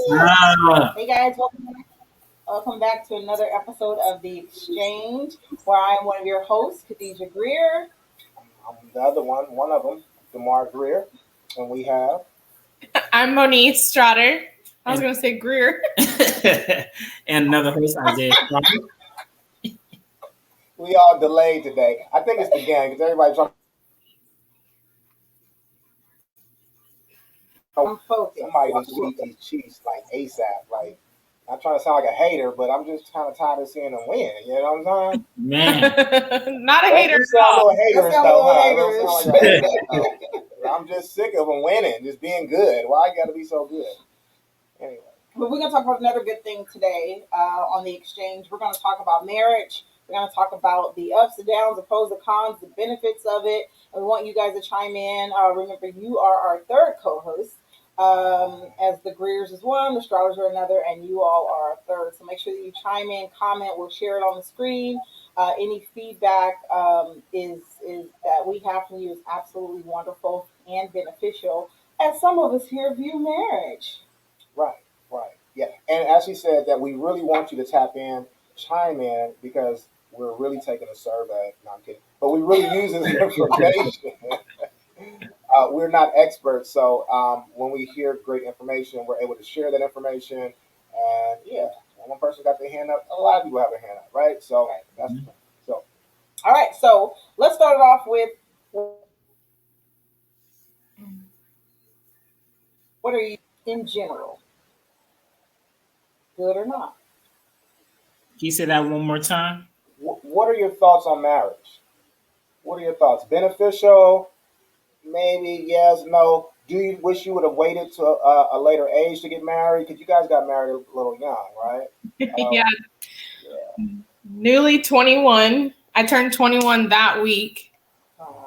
Hey guys, welcome back to another episode of The Exchange, where I am one of your hosts, Kdgrier. I'm the other one of them, GRIER, and we have. I'm Monique Strader. I was going to say Greer. And another host, Isaiah. We all delayed today. I think it's the gang because everybody's trying. I'm focused. Somebody needs to eat these Chiefs like ASAP. Like, not trying to sound like a hater, but I'm just kind of tired of seeing them win. You know what I'm saying? Man, Not a hater. Sound a little haters Sound a though. little Huh? Don't sound like a hater. I'm just sick of them winning, just being good. Why you got to be so good? Anyway. But we're going to talk about another good thing today on The Exchange. We're going to talk about marriage. We're going to talk about the ups, the downs, the pros, the cons, the benefits of it. And we want you guys to chime in. Remember, you are our third co-host. As the Greers is one, the Strawers are another, and you all are a third. So make sure that you chime in, comment. We'll share it on the screen. Any feedback is that we have from you is absolutely wonderful and beneficial, as some of us here view marriage. Right. Yeah. And as she said, that we really want you to tap in, chime in, because we're really taking a survey. No, I'm kidding. But we really use this information. We're not experts, so when we hear great information, we're able to share that information. And yeah, one person got their hand up, a lot of people have their hand up, right? So that's the thing. So. All right, so let's start it off with what are you in general? Good or not? Can you say that one more time? What are your thoughts on marriage? What are your thoughts? Beneficial? Maybe yes, no. Do you wish you would have waited to a later age to get married? Because you guys got married a little young, right? Yeah. Newly 21. I turned 21 that week.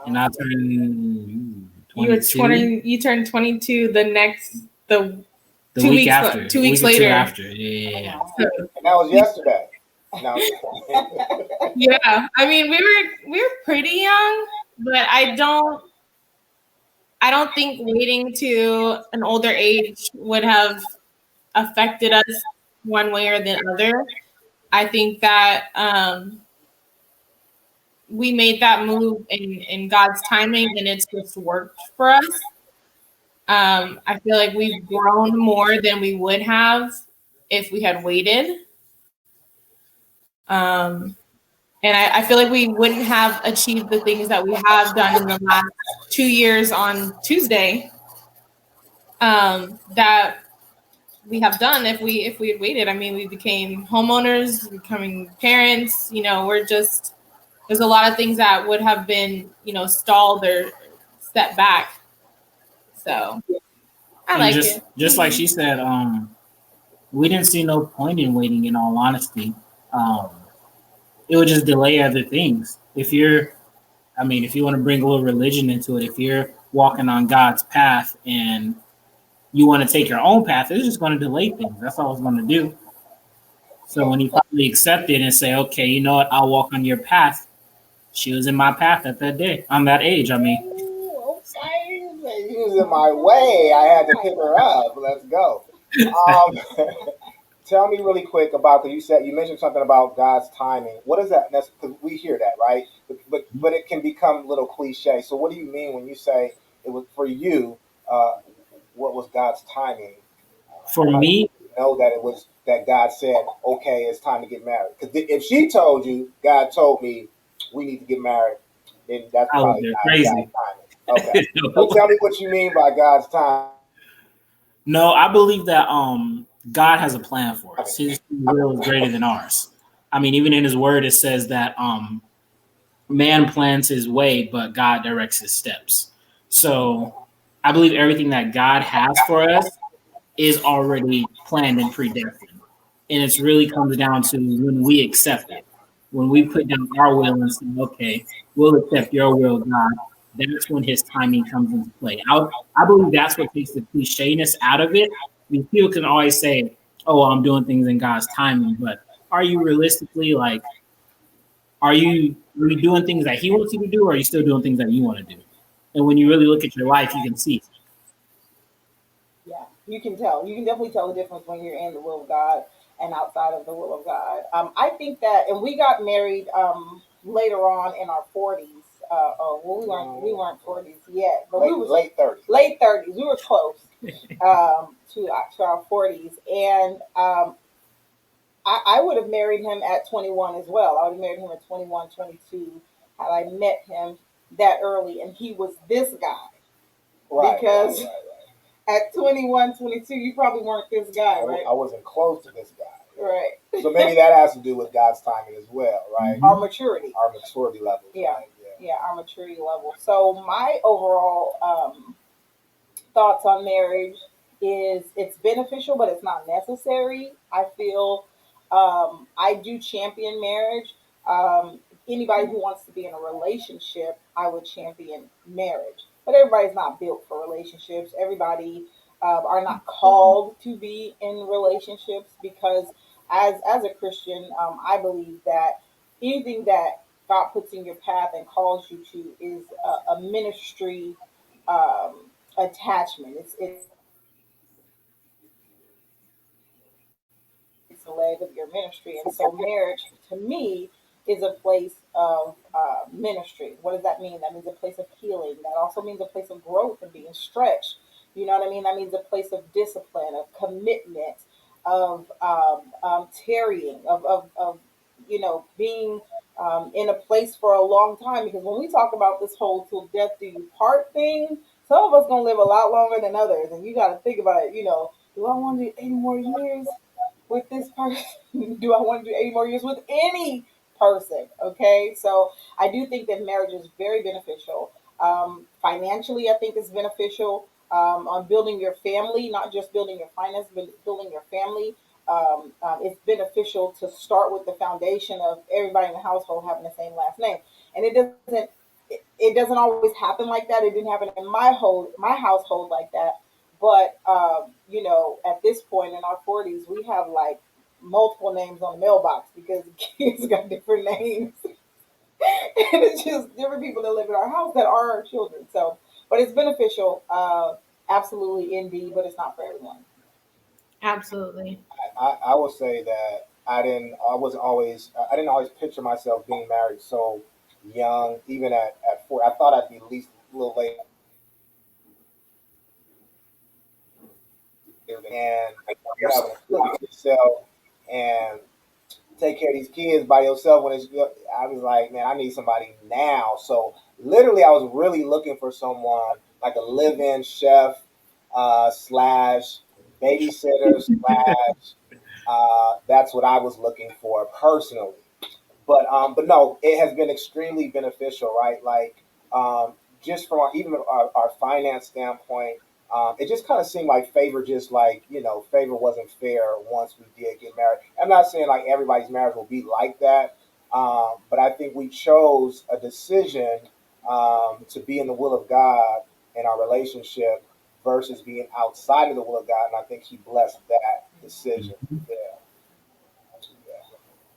And I turned 22. You turned 22 the the 2 week weeks after. 2 weeks a week or two later. after. Yeah. And that was yesterday. No. Yeah. I mean, we were pretty young, but I don't think waiting to an older age would have affected us one way or the other. I think that we made that move in God's timing, and it's just worked for us. I feel like we've grown more than we would have if we had waited. And I feel like we wouldn't have achieved the things that we have done in the last 2 years on Tuesday that we have done if we had waited. I mean, we became homeowners, becoming parents. You know, there's a lot of things that would have been, stalled or set back. So I like it. Just like she said, we didn't see no point in waiting, in all honesty. It would just delay other things. If you want to bring a little religion into it, if you're walking on God's path and you want to take your own path, it's just going to delay things. That's all it's going to do. So when you finally accept it and say, okay, you know what, I'll walk on your path. She was in my path at that day, on that age. I mean, He was in my way. I had to pick her up. Let's go. Tell me really quick about, because you mentioned something about God's timing. What is that? Because we hear that, right? But it can become a little cliche. So what do you mean when you say it was for you? What was God's timing? For me, know that it was that God said, "Okay, it's time to get married." Because if she told you, God told me we need to get married, then that's probably crazy. God's timing. Okay, so tell me what you mean by God's time. No, I believe that God has a plan for us. His will is greater than ours. I mean, even in His Word, it says that man plans his way, but God directs his steps. So I believe everything that God has for us is already planned and predestined. And it really comes down to when we accept it. When we put down our will and say, okay, we'll accept your will, God, that's when His timing comes into play. I believe that's what takes the clichéness out of it. I mean, people can always say, oh, I'm doing things in God's timing, but are you realistically, like, are you doing things that He wants you to do, or are you still doing things that you want to do? And when you really look at your life, you can see. You can tell. You can definitely tell the difference when you're in the will of God and outside of the will of God. I think that, and we got married later on in our 40s. Oh, well, we weren't 40s yet, but we was late 30s. late 30s. We were close to our 40s, and I would have married him at 21 as well. I would have married him at 21, 22 had I met him that early, and he was this guy. Because at 21, 22, you probably weren't this guy, right? I wasn't close to this guy. Right. So maybe that has to do with God's timing as well, right? Our maturity. Our maturity levels. Yeah. Right? Yeah, our maturity level. So my overall thoughts on marriage is it's beneficial, but it's not necessary. I feel I do champion marriage. Anybody who wants to be in a relationship, I would champion marriage. But everybody's not built for relationships. Everybody are not called to be in relationships because, as a Christian, I believe that anything that God puts in your path and calls you to is a ministry attachment. It's the leg of your ministry. And so, marriage to me is a place of ministry. What does that mean? That means a place of healing. That also means a place of growth and being stretched. You know what I mean? That means a place of discipline, of commitment, of tarrying, of being in a place for a long time. Because when we talk about this whole till death do you part thing, some of us gonna live a lot longer than others, and you got to think about it. Do I want to do 80 more years with this person? Do I want to do 80 more years with any person? Okay, so I do think that marriage is very beneficial. Financially, I think it's beneficial on building your family, not just building your finances, but building your family. It's beneficial to start with the foundation of everybody in the household having the same last name, and it doesn't always happen like that. It didn't happen in my household like that. But at this point in our 40s, we have like multiple names on the mailbox because the kids got different names, and it's just different people that live in our house that are our children. So, but it's beneficial, absolutely indeed, but it's not for everyone. Absolutely. I will say that I didn't always picture myself being married so young, even at 4. I thought I'd be at least a little later and you having to cook for yourself and take care of these kids by yourself I was like, man, I need somebody now. So literally, I was really looking for someone like a live-in chef slash babysitter slash. That's what I was looking for personally. But no, it has been extremely beneficial, right? Like just from even our finance standpoint, it just kind of seemed like favor wasn't fair once we did get married. I'm not saying like everybody's marriage will be like that, but I think we chose a decision to be in the will of God in our relationship versus being outside of the will of God, and I think He blessed that decision. Yeah.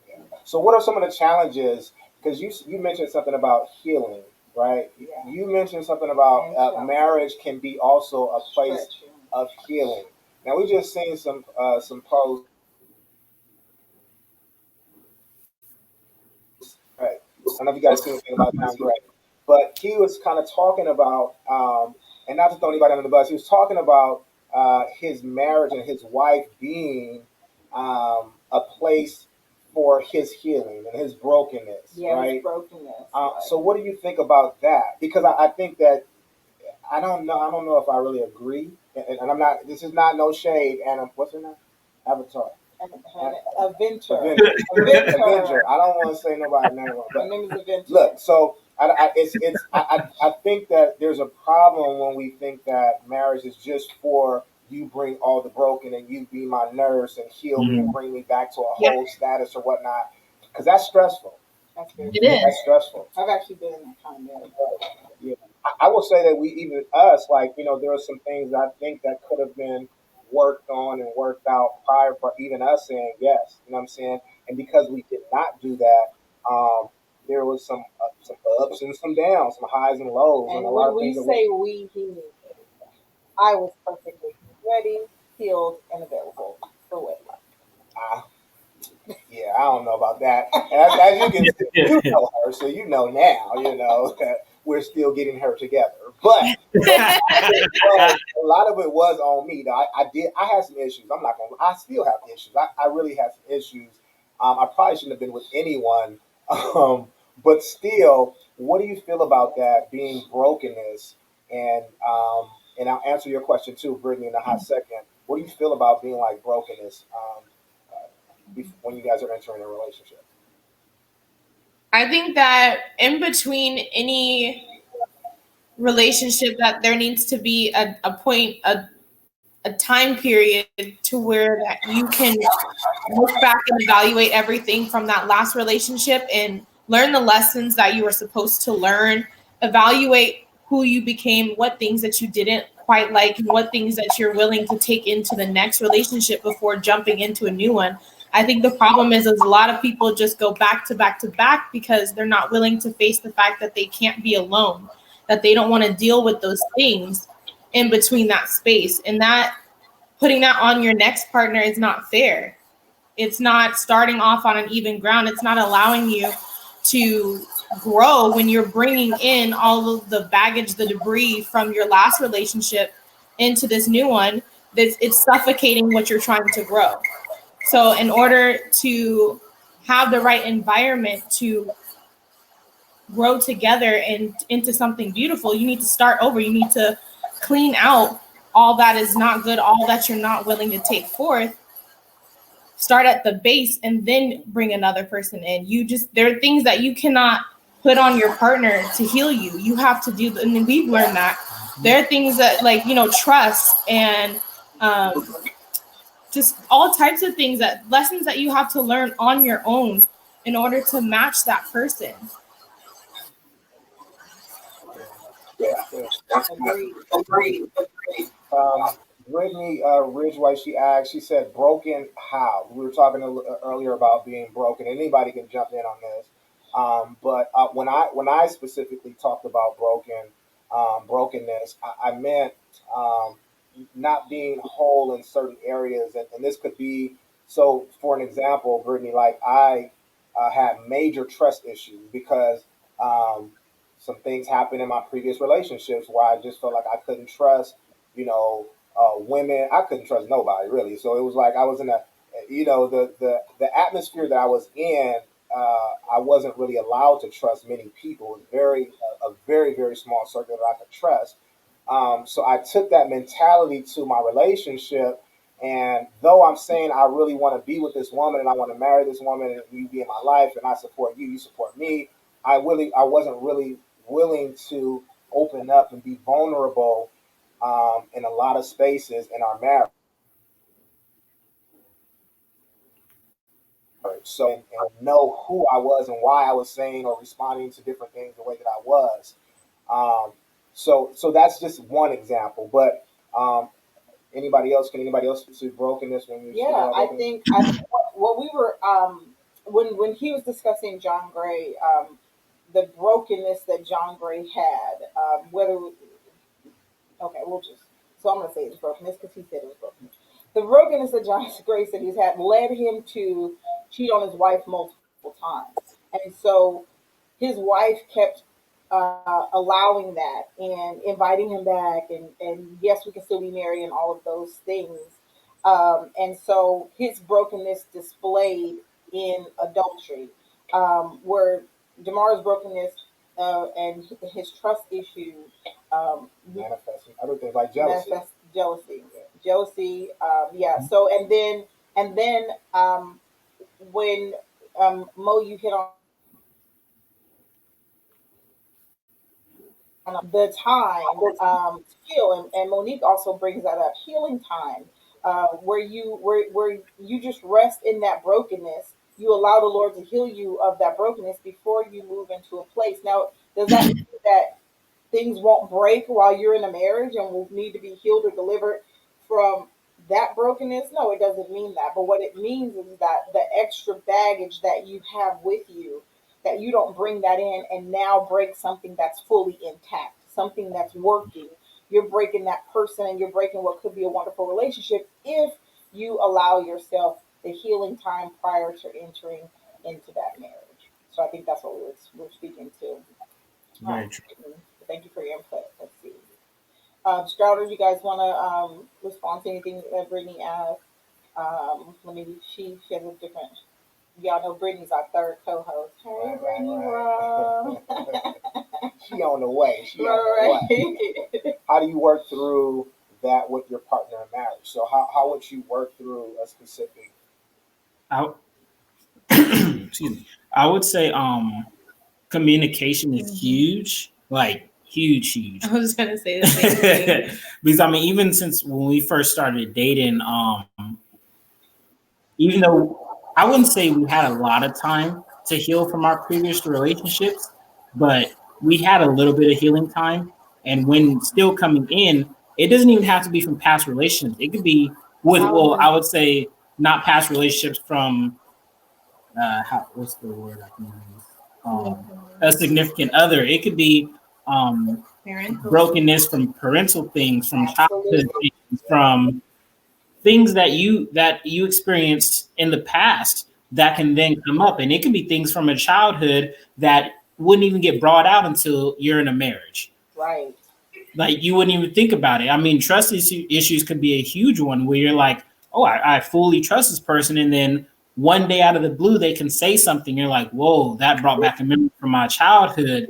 Yeah. So, what are some of the challenges? Because you mentioned something about healing, right? Yeah. You mentioned something about marriage can be also a place Stretch. of healing. Now, we just seen some posts. Right. I don't know if you guys seen anything about John Gray, but he was kind of talking about, and not to throw anybody under the bus, he was talking about his marriage and his wife being a place for his healing and his brokenness, Yeah, right? his brokenness. So, what do you think about that? Because I think that I don't know. I don't know if I really agree, and I'm not. This is not no shade. And what's her name? Avatar. Avenger. Avenger. I don't want to say nobody's name, Her name is Avenger. look. So I think that there's a problem when we think that marriage is just for you bring all the broken and you be my nurse and heal me and bring me back to a Yeah. whole status or whatnot, because that's stressful. That's very It is. That's stressful. I've actually been in that kind of marriage. Yeah. I will say that we even us like there are some things I think that could have been worked on and worked out prior for even us saying yes. You know what I'm saying? And because we did not do that, there was some ups and some downs, some highs and lows, and And a lot when of we things that we. say we, he means I was perfectly ready. healed, and available for wedlock. I, yeah, I don't know about that. And as you can see, you know her, so you know now, that we're still getting her together. But a lot of it was on me. Though. I had some issues. I'm not gonna. I still have issues. I really had some issues. I probably shouldn't have been with anyone. Um, but still, what do you feel about that being brokenness? And I'll answer your question too, Brittany, in a hot second. What do you feel about being like brokenness when you guys are entering a relationship? I think that in between any relationship that there needs to be a point, a time period to where that you can look back and evaluate everything from that last relationship and learn the lessons that you were supposed to learn, evaluate who you became, what things that you didn't quite like, and what things that you're willing to take into the next relationship before jumping into a new one. I think the problem is a lot of people just go back to back to back because they're not willing to face the fact that they can't be alone, that they don't want to deal with those things in between that space. And that putting that on your next partner is not fair. It's not starting off on an even ground. It's not allowing you to grow when you're bringing in all of the baggage, the debris from your last relationship into this new one. It's suffocating what you're trying to grow. So in order to have the right environment to grow together and into something beautiful, you need to start over. You need to clean out all that is not good, all that you're not willing to take forth, start at the base and then bring another person in. There are things that you cannot put on your partner to heal you. You have to do, and we've learned that. There are things that, like, trust and just all types of things, that lessons that you have to learn on your own in order to match that person. That's good. Agreed. Um, Brittany Ridgeway, she asked, she said, broken how? We were talking earlier about being broken. Anybody can jump in on this. But when I specifically talked about brokenness, I meant um, not being whole in certain areas. And this could be, so for an example, Brittany, like I had major trust issues because um, some things happened in my previous relationships where I just felt like I couldn't trust, women. I couldn't trust nobody really. So it was like I was in the atmosphere that I was in. I wasn't really allowed to trust many people. It was a very very small circle that I could trust. So I took that mentality to my relationship. And though I'm saying I really want to be with this woman and I want to marry this woman and you be in my life and I support you, you support me, I wasn't really willing to open up and be vulnerable in a lot of spaces in our marriage. So and know who I was and why I was saying or responding to different things the way that I was. Um, so that's just one example. But anybody else? Can anybody else see brokenness when you speak Yeah, about brokenness? I think what we were when he was discussing John Gray, the brokenness that John Gray had, whether okay, we'll just so I'm gonna say it's brokenness because he said it was brokenness. The brokenness that John Gray said he's had led him to cheat on his wife multiple times, and so his wife kept allowing that and inviting him back, and yes, we can still be married and all of those things. And so his brokenness displayed in adultery, where Jamar's brokenness and his trust issue Manifesting other things like jealousy. manifest jealousy. Yeah. So and then when Mo, you hit on the time to heal, and Monique also brings that up, healing time, where you just rest in that brokenness. You allow the Lord to heal you of that brokenness before you move into a place. Now, does that mean that things won't break while you're in a marriage and will need to be healed or delivered from that brokenness? No, it doesn't mean that. But what it means is that the extra baggage that you have with you, that you don't bring that in and now break something that's fully intact, something that's working, you're breaking that person and you're breaking what could be a wonderful relationship if you allow yourself the healing time prior to entering into that marriage. So I think that's what we're speaking to. Very true. Brittany. Thank you for your input. Let's see. Strouder, you guys want to respond to anything that Brittany asked? Let me. She has a different. Y'all know Brittany's our third co-host. Hey, Right, Brittany, right, Rob. She on the way. She on the way. Right. How do you work through that with your partner in marriage? So how would you work through a specific? I, excuse me. I would say communication is huge, like huge. I was gonna say the same thing. Because I mean, even since when we first started dating, even though I wouldn't say we had a lot of time to heal from our previous relationships, but we had a little bit of healing time. And when still coming in, it doesn't even have to be from past relationships. It could be with, well, I would say not past relationships from, what's the word I can use? A significant other. It could be brokenness from parental things, from childhood Absolutely. things, from things that you experienced in the past that can then come up, and it can be things from a childhood that wouldn't even get brought out until you're in a marriage. Right. Like you wouldn't even think about it. I mean, trust issues could be a huge one where you're like, oh, I fully trust this person, and then one day out of the blue they can say something. You're like, whoa, that brought back a memory from my childhood,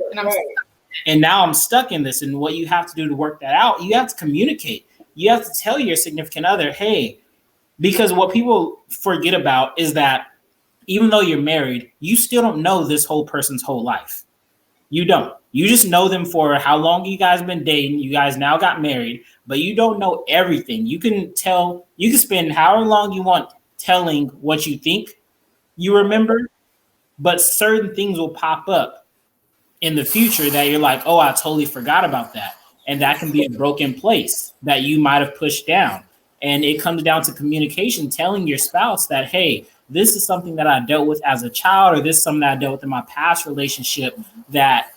and now I'm stuck in this. And what you have to do to work that out, you have to communicate. You have to tell your significant other, hey, because what people forget about is that even though you're married, you still don't know this whole person's whole life. You don't. You just know them for how long you guys been dating. You guys now got married, but you don't know everything. You can spend however long you want telling what you think you remember, but certain things will pop up in the future that you're like, oh, I totally forgot about that. And that can be a broken place that you might have pushed down. And it comes down to communication, telling your spouse that, hey, this is something that I dealt with as a child, or this is something that I dealt with in my past relationship that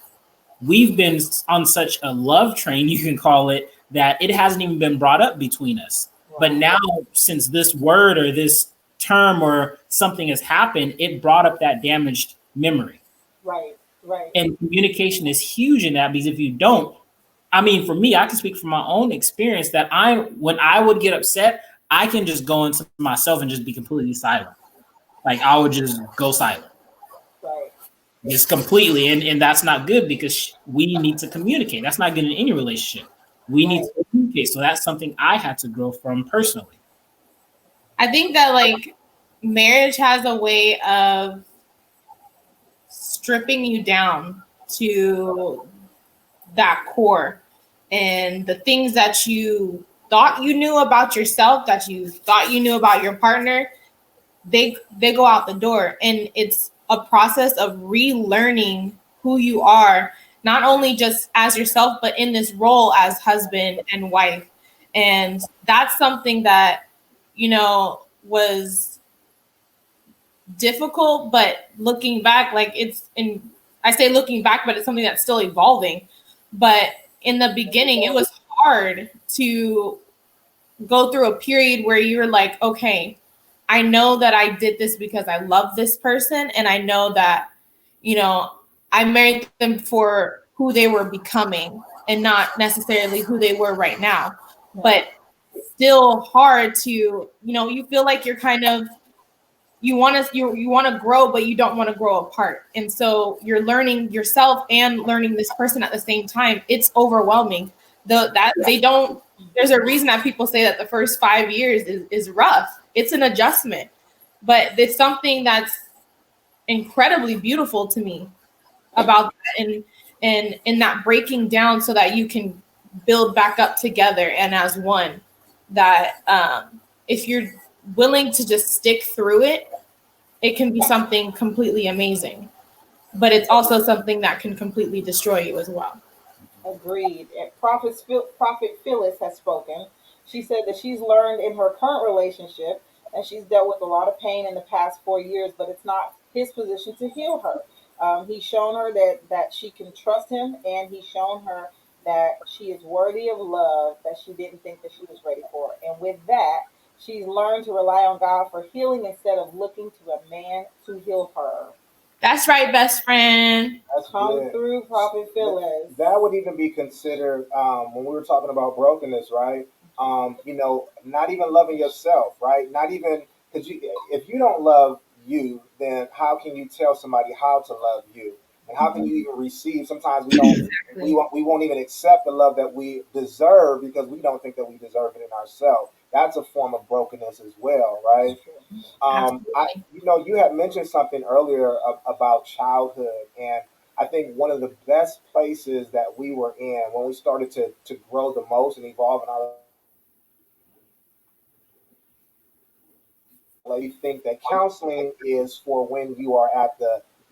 we've been on such a love train, you can call it, that it hasn't even been brought up between us. Wow. But now, since this word or this term or something has happened, it brought up that damaged memory. Right. And communication is huge in that, because if you don't, I mean, for me, I can speak from my own experience that when I would get upset, I can just go into myself and just be completely silent. Like I would just go silent. Right. Just completely. And that's not good, because we need to communicate. That's not good in any relationship. We need to communicate. So that's something I had to grow from personally. I think that like marriage has a way of stripping you down to that core, and the things that you thought you knew about yourself, that you thought you knew about your partner, they go out the door. And it's a process of relearning who you are, not only just as yourself, but in this role as husband and wife. And that's something that, was difficult, but looking back, I say looking back, but it's something that's still evolving. But in the beginning, it was hard to go through a period where you're like, okay, I know that I did this because I love this person. And I know that, I married them for who they were becoming and not necessarily who they were right now. But still hard to, you feel like you're kind of, you want to grow, but you don't want to grow apart. And so you're learning yourself and learning this person at the same time. It's overwhelming. There's a reason that people say that the first 5 years is rough. It's an adjustment, but it's something that's incredibly beautiful to me about that, and in that breaking down so that you can build back up together and as one. That if you're willing to just stick through it, it can be something completely amazing, but it's also something that can completely destroy you as well. Agreed. And Prophet Phyllis has spoken. She said that she's learned in her current relationship, and she's dealt with a lot of pain in the past 4 years, but it's not his position to heal her. He's shown her that she can trust him, and he's shown her that she is worthy of love that she didn't think that she was ready for. And with that, she's learned to rely on God for healing instead of looking to a man to heal her. That's right, best friend. That's Come good. through, Prophet Phyllis. That would even be considered when we were talking about brokenness, right? Not even loving yourself, right? Not even because if you don't love you, then how can you tell somebody how to love you, and how can you even receive? Sometimes we don't. Exactly. We won't even accept the love that we deserve because we don't think that we deserve it in ourselves. That's a form of brokenness as well, right? Absolutely. You had mentioned something earlier about childhood, and I think one of the best places that we were in when we started to grow the most and evolve in our we think that counseling is for when you are at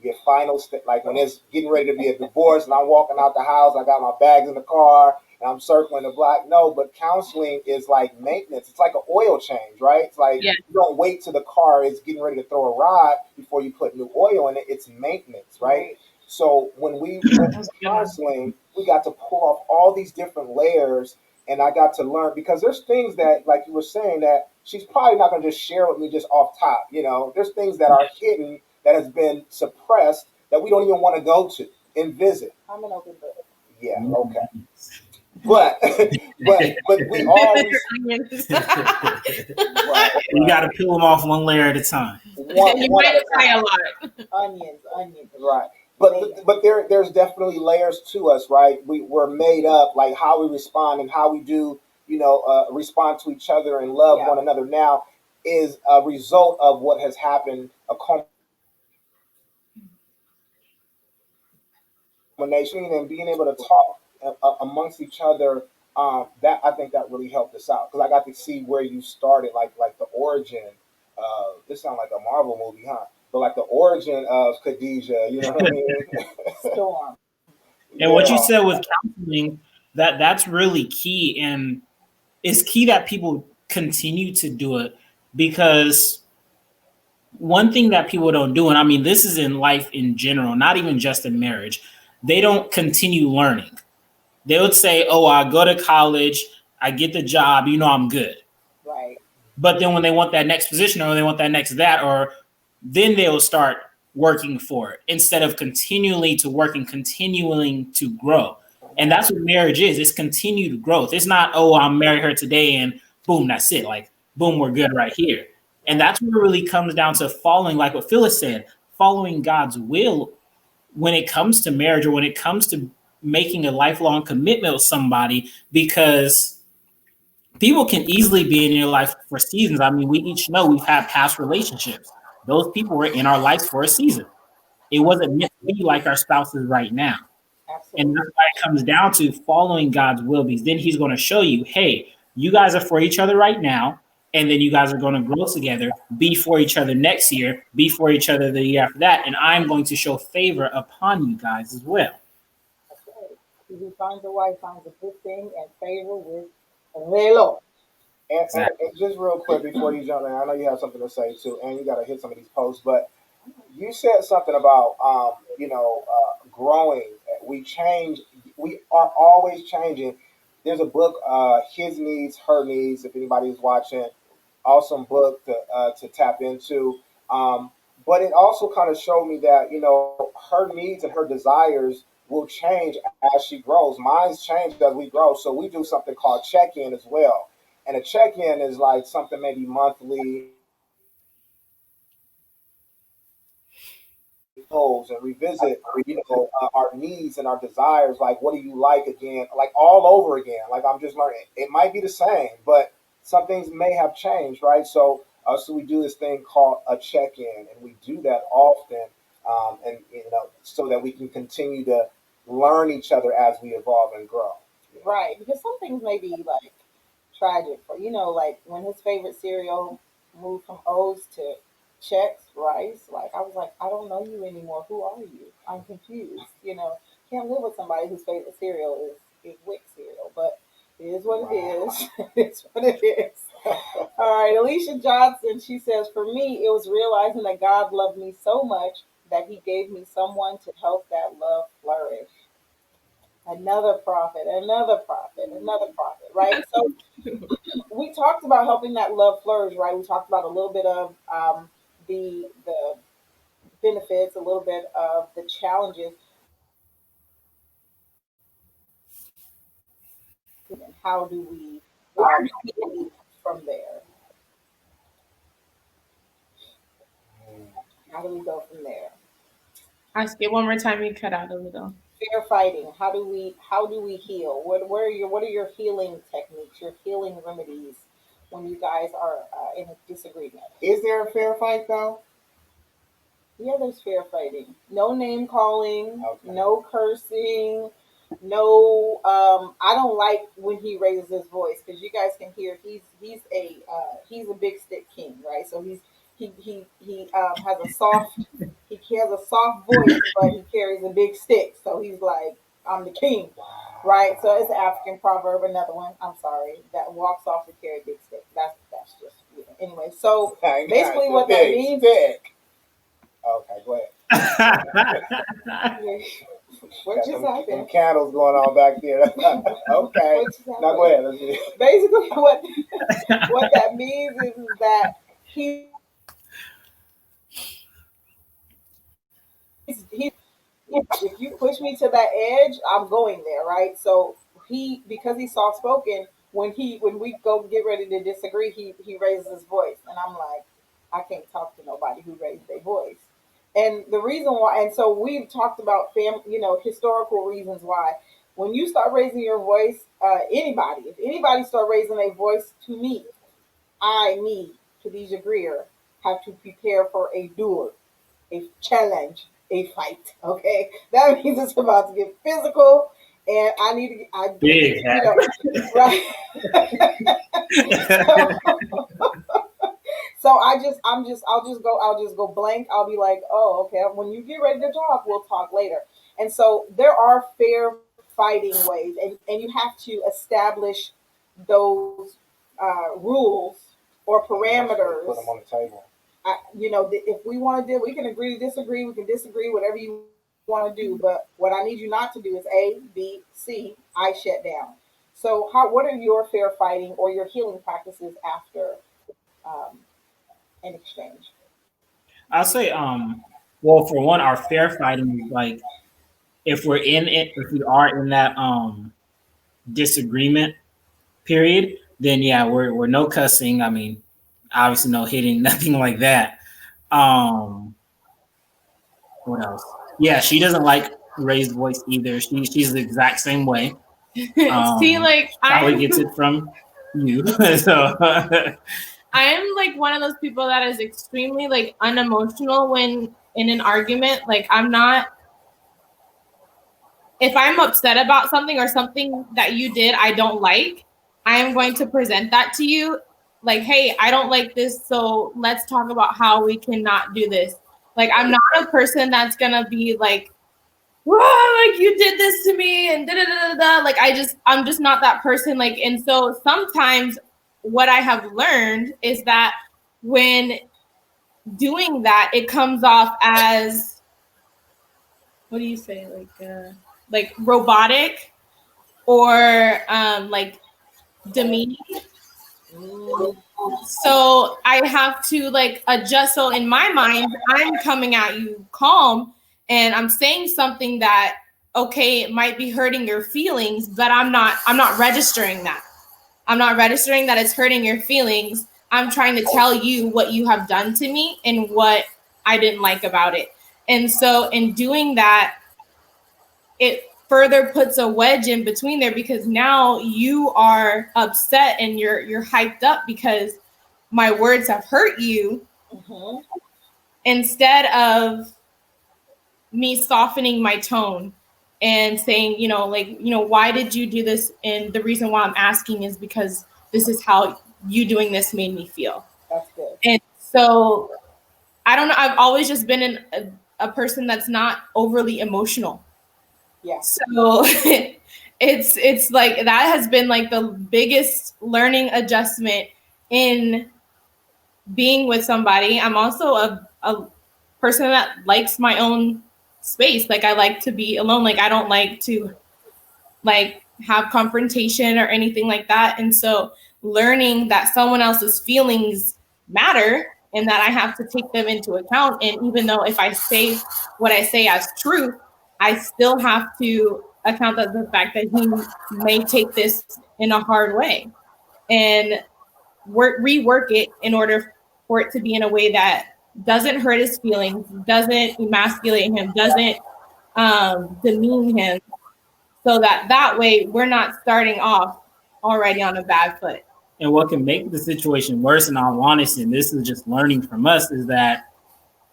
your final step, like when it's getting ready to be a divorce and I'm walking out the house, I got my bags in the car and I'm circling the block. No, but counseling is like maintenance. It's like an oil change, right? It's like Yeah. you don't wait till the car is getting ready to throw a rod before you put new oil in it. It's maintenance, right? So when we went That to was a good one. counseling, we got to pull off all these different layers, and I got to learn because there's things that, like you were saying, that she's probably not going to just share with me just off top. There's things that are hidden that has been suppressed that we don't even want to go to and visit. I'm an open book. Yeah, okay, but but we all Onions. right, You right, got to peel them off one layer at a time. You one might at a cry a time. lot. Onions, onions. Right. But there's definitely layers to us, right? We're made up, like how we respond and how we do, respond to each other and love Yeah. one another now is a result of what has happened, a culmination, and being able to talk amongst each other. That I think that really helped us out because I got to see where you started, like the origin. This sounds like a Marvel movie, huh? But like the origin of Khadijah, you know what I mean? Storm. And what you Yeah. said with counseling, that's really key. And it's key that people continue to do it because one thing that people don't do, and I mean, this is in life in general, not even just in marriage, they don't continue learning. They would say, oh, I go to college, I get the job, I'm good. Right. But then when they want that next position or they want that next that, or then they'll start working for it instead of continually to work and continuing to grow. And that's what marriage is. It's continued growth. It's not, oh, I'll marry her today and boom, that's it. Like, boom, we're good right here. And Right. that's what it really comes down to following, like what Phyllis said, following God's will when it comes to marriage or when it comes to making a lifelong commitment with somebody, because people can easily be in your life for seasons. I mean, we each know we've had past relationships. Those people were in our lives for a season. It wasn't meant to be like our spouses right now. And Absolutely. that's why it comes down to following God's will, because then he's going to show you, hey, you guys are for each other right now. And then you guys are going to grow together, be for each other next year, be for each other the year after that. And I'm going to show favor upon you guys as well. That's right. He who finds a wife finds a good thing and favor with the Lord. And just real quick before you jump in, I know you have something to say too, and you got to hit some of these posts. But you said something about growing. We change. We are always changing. There's a book, His Needs, Her Needs. If anybody's watching, awesome book to tap into. But it also kind of showed me that her needs and her desires will change as she grows. Mine's change as we grow. So we do something called check-in as well. And a check-in is like something maybe monthly goals and revisit, our needs and our desires. Like, what do you like again? Like all over again. Like I'm just learning. It might be the same, but some things may have changed, right? So we do this thing called a check-in, and we do that often, and so that we can continue to learn each other as we evolve and grow. Yeah. Right. Because some things may be like tragic. For like when his favorite cereal moved from O's to Chex Rice. Like I was like, I don't know you anymore. Who are you? I'm confused. Can't live with somebody whose favorite cereal is Wick cereal. But it is what it Wow. is. It's what it is. All right, Alicia Johnson. She says, for me, it was realizing that God loved me so much that He gave me someone to help that love flourish. Another prophet, another prophet, another prophet, right? So we talked about helping that love flourish, right? We talked about a little bit of the benefits, a little bit of the challenges, and how do we lead from there? How do we go from there? Ask it one more time. You cut out a little. Fair fighting. How do we heal? What are your healing techniques? Your healing remedies when you guys are in a disagreement? Is there a fair fight though? Yeah, there's fair fighting. No name calling, Okay. no cursing, no. I don't like when he raises his voice because you guys can hear he's a big stick king, right? So he has a soft he has a soft voice, but he carries a big stick. So he's like, I'm the king, right? So it's an African proverb. Another one. I'm sorry, that walks off to carry a big stick. That's just anyway. So I got basically, the what that big means. stick. Okay, go ahead. What Got just some happened? candles going on back there. Okay. What just Now happened? go ahead. Let's see. Basically, what that means is that he's he if you push me to that edge, I'm going there, right? So because he's soft spoken, when we go get ready to disagree, he raises his voice, and I'm like, I can't talk to nobody who raised their voice. And the reason why, and so we've talked about historical reasons why. When you start raising your voice, if anybody start raising a voice to me, me, Kdgrier, have to prepare for a duel, a challenge, a fight. Okay, that means it's about to get physical, and I need to. Big. Right. so, so I'll just go blank. I'll be like, oh, okay. When you get ready to talk, we'll talk later. And so there are fair fighting ways, and you have to establish those rules or parameters. Put them on the table. If we want to do, we can agree to disagree. We can disagree, whatever you want to do. But what I need you not to do is A, B, C. I shut down. So, what are your fair fighting or your healing practices after um, an exchange? I'll say, well, for one, our fair fighting is like if we are in that disagreement period, then yeah, we're no cussing. I mean, obviously no hitting, nothing like that. Um, what else? Yeah, she doesn't like raised voice either. She's the exact same way. See, like Probably gets it from you. So I am like one of those people that is extremely like unemotional when in an argument. Like I'm not. If I'm upset about something or something that you did I don't like, I am going to present that to you. Like, hey, I don't like this, so let's talk about how we cannot do this. Like, I'm not a person that's gonna be like, whoa, like you did this to me and da da da da da. Like, I'm just not that person. Like, and so sometimes what I have learned is that when doing that, it comes off as, what do you say, like robotic or like demeaning. So I have to like adjust. So in my mind, I'm coming at you calm and I'm saying something that, okay, it might be hurting your feelings, but I'm not registering that. I'm not registering that it's hurting your feelings. I'm trying to tell you what you have done to me and what I didn't like about it. And so in doing that, it further puts a wedge in between there because now you are upset and you're hyped up because my words have hurt you, instead of me softening my tone and saying, why did you do this? And the reason why I'm asking is because this is how you doing this made me feel. That's good. And so I don't know. I've always just been a person that's not overly emotional. Yeah. So it's like that has been like the biggest learning adjustment in being with somebody. I'm also a person that likes my own space. Like I like to be alone. Like I don't like to like have confrontation or anything like that. And so learning that someone else's feelings matter and that I have to take them into account. And even though if I say what I say as truth, I still have to account that the fact that he may take this in a hard way and rework it in order for it to be in a way that doesn't hurt his feelings, doesn't emasculate him, doesn't demean him, so that way we're not starting off already on a bad foot. And what can make the situation worse, in all honesty, and this is just learning from us, is that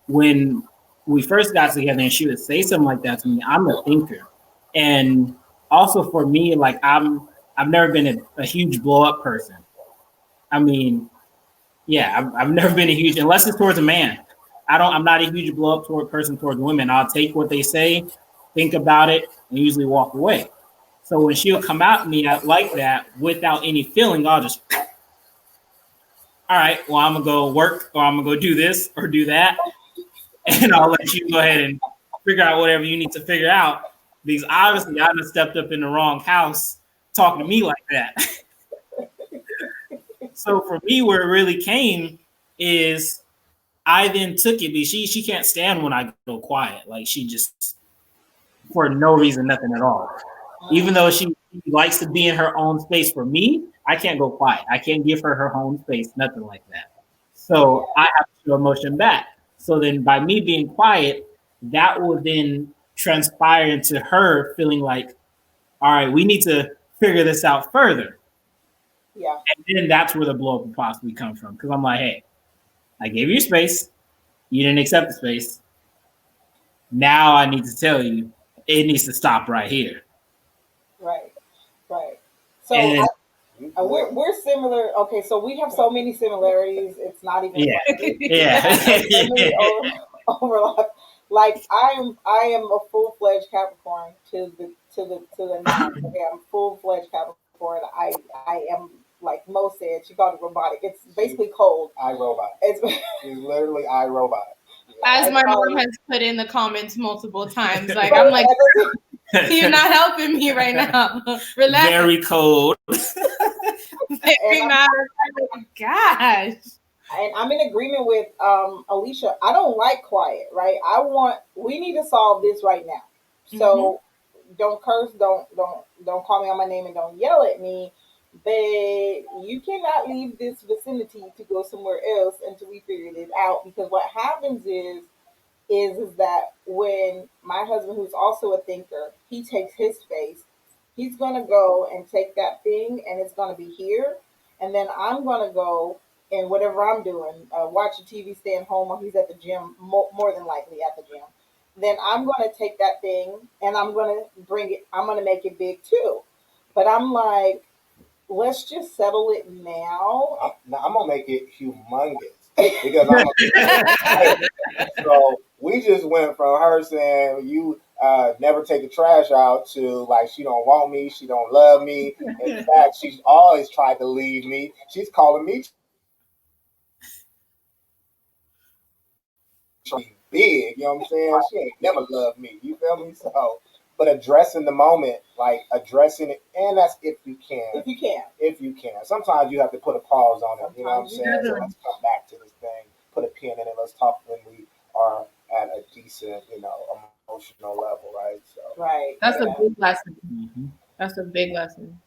when we first got together and she would say something like that to me, I'm a thinker. And also for me, like I've never been a huge blow up person. I mean, yeah, I've never been a huge, unless it's towards a man. I'm not a huge blow up toward person towards women. I'll take what they say, think about it, and usually walk away. So when she'll come out at me like that without any feeling, I'll just, all right, well, I'm gonna go work, or I'm gonna go do this or do that, and I'll let you go ahead and figure out whatever you need to figure out, because obviously I just stepped up in the wrong house talking to me like that. So for me, where it really came is I then took it, because she can't stand when I go quiet. Like she just, for no reason, nothing at all. Even though she likes to be in her own space, for me, I can't go quiet. I can't give her her own space, nothing like that. So I have to show emotion back. So then by me being quiet, that will then transpire into her feeling like, all right, we need to figure this out further. Yeah. And then that's where the blow up will possibly come from. Because I'm like, hey, I gave you space. You didn't accept the space. Now I need to tell you, it needs to stop right here. Right. So we're similar. Okay, so we have so many similarities. It's not even funny. So many overlap. Like I am a full fledged Capricorn to the nine. Okay, I'm full fledged Capricorn. I am, like Mo said, she called it robotic. It's basically cold. iRobot. She's literally iRobot. As my mom has put in the comments multiple times, like I'm like, you're not helping me right now. Relax. Very cold. Very mad. Oh my gosh. And I'm in agreement with Alicia. I don't like quiet, right? We need to solve this right now. So don't curse, don't call me on my name, and don't yell at me. But you cannot leave this vicinity to go somewhere else until we figured it out. Because what happens is that when my husband, who's also a thinker, he takes his space, he's gonna go and take that thing, and it's gonna be here, and then I'm gonna go and whatever I'm doing, watching TV, staying home, or he's at the gym, more than likely at the gym. Then I'm gonna take that thing and I'm gonna bring it. I'm gonna make it big too. But I'm like, let's just settle it now. I'm gonna make it humongous because I'm so we just went from her saying you never take the trash out to like she don't want me, she don't love me. In fact, she's always tried to leave me. She's calling me big, you know what I'm saying? She ain't never loved me. You feel me? So but addressing the moment, like addressing it, and that's if you can. If you can. Sometimes you have to put a pause on it, you know what I'm saying? So let's come back to this thing, put a pin in it, let's talk when we are at a decent, emotional level, right? So That's a big lesson. Mm-hmm. That's a big lesson.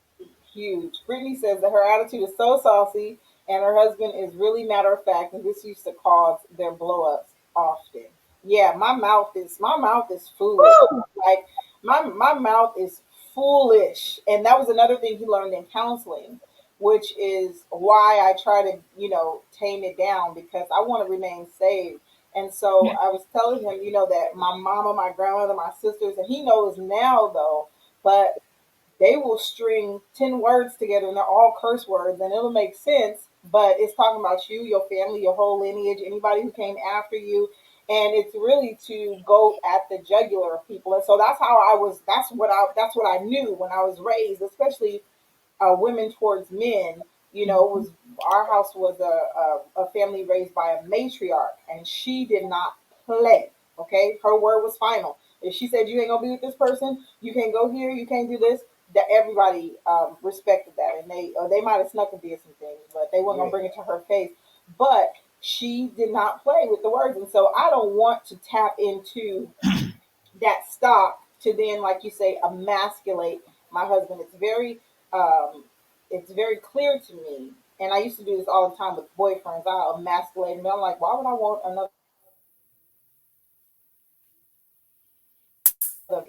Huge. Brittany says that her attitude is so saucy and her husband is really matter of fact, and this used to cause their blow ups often. Yeah, my mouth is foolish. Woo! Like my mouth is foolish. And that was another thing he learned in counseling, which is why I try to, tame it down because I want to remain saved. And so I was telling him, that my mama, my grandmother, my sisters, and he knows now though, but they will string 10 words together and they're all curse words and it'll make sense, but it's talking about you, your family, your whole lineage, anybody who came after you. And it's really to go at the jugular of people. And so that's what I knew when I was raised, especially women towards men. Our house was a family raised by a matriarch, and she did not play. Okay, her word was final. If she said you ain't gonna be with this person, you can't go here, you can't do this, that everybody respected that, and they might have snuck and did some things, but they weren't gonna Yeah. bring it to her face. But she did not play with the words, and so I don't want to tap into that stock to then, like you say, emasculate my husband. It's very clear to me, and I used to do this all the time with boyfriends. I emasculate him. I'm like, why would I want another?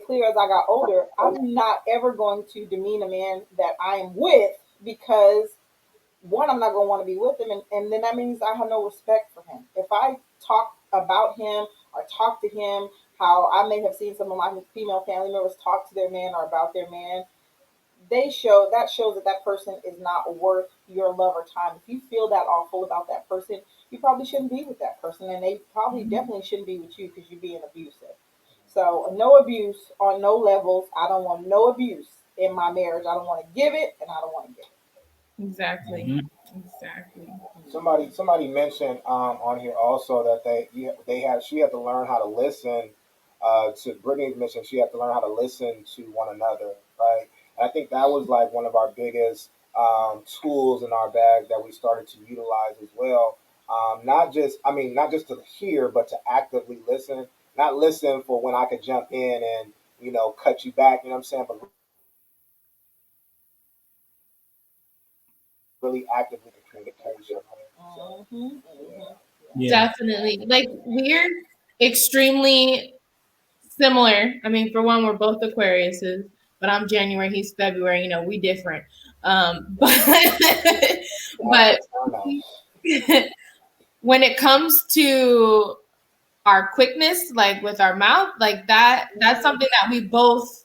Clear as I got older, I'm not ever going to demean a man that I am with because one, I'm not going to want to be with him, and then that means I have no respect for him. If I talk about him or talk to him, how I may have seen some of my female family members talk to their man or about their man, that shows that that person is not worth your love or time. If you feel that awful about that person, you probably shouldn't be with that person, and they probably definitely shouldn't be with you because you're being abusive. So no abuse on no levels. I don't want no abuse in my marriage. I don't want to give it, and I don't want to get Exactly. Mhm. Exactly. Somebody mentioned on here also that they had she had to learn how to listen to Brittany's mission. She had to learn how to listen to one another, right? And I think that was like one of our biggest tools in our bag that we started to utilize as well. Not just to hear, but to actively listen. Not listen for when I could jump in and cut you back. You know what I'm saying? But really actively the communication. So, it. Hmm. yeah. Hmm. Yeah. Definitely. Like we're extremely similar. I mean, for one, we're both Aquariuses, but I'm January, he's February. You know, we different. But but I know. when it comes to our quickness, like with our mouth, like that's something that we both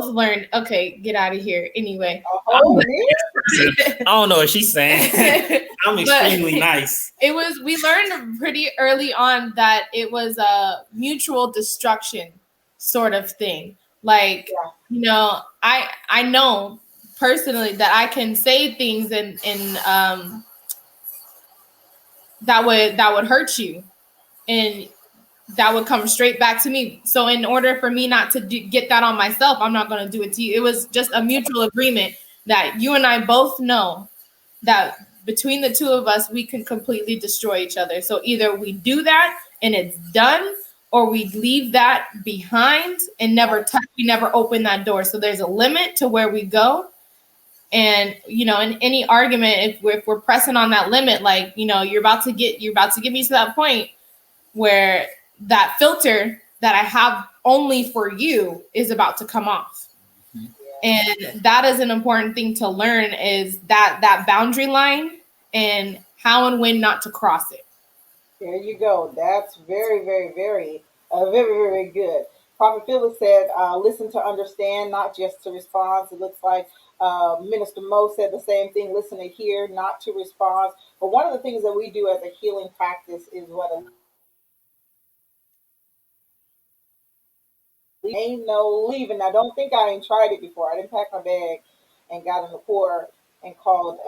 learned. Okay, get out of here. Anyway, Oh, me? I don't know what she's saying. I'm but extremely nice. we learned pretty early on that it was a mutual destruction sort of thing. Like, Yeah. I know personally that I can say things and that would hurt you, and that would come straight back to me. So in order for me not to get that on myself, I'm not going to do it to you. It was just a mutual agreement that you and I both know that between the two of us, we can completely destroy each other. So either we do that and it's done, or we leave that behind and never touch, we never open that door. So there's a limit to where we go. And in any argument, if we're pressing on that limit, like you're about to get me to that point where that filter that I have only for you is about to come off. And that is an important thing to learn, is that boundary line and how and when not to cross it. There you go. That's very, very, very, very good. Prophet Phyllis said, listen to understand, not just to respond. It looks like Minister Mo said the same thing, listen to hear, not to respond. But one of the things that we do as a healing practice is what ain't no leaving. Now, don't think I ain't tried it before. I didn't pack my bag and got in the car and called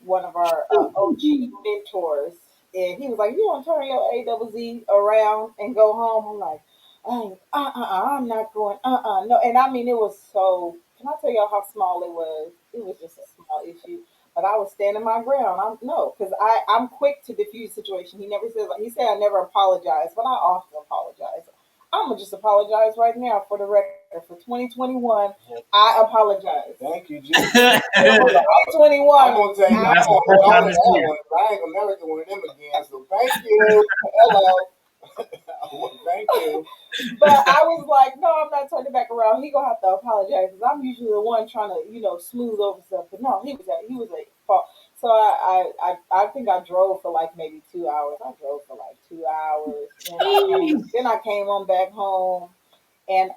one of our OG mentors. And he was like, "You want to turn your AZZ around and go home?" I'm like, I'm not going, no. And I mean, it was so, can I tell y'all how small it was? It was just a small issue. But I was standing my ground. No, because I'm quick to diffuse situation. He never said, like, he said I never apologize, but I often apologize. I'm gonna just apologize right now for the record. For 2021, I apologize. Thank you, Jesus. For 2021, I'm gonna take I That's the that first time apologize. this one. year. I ain't gonna never do one of them again. So thank you. Hello. Thank you. But I was like, no, I'm not turning back around. He gonna have to apologize because I'm usually the one trying to, smooth over stuff. But no, he was a fault. So I think I drove for like maybe 2 hours. I drove for like 2 hours. Then I came on back home, and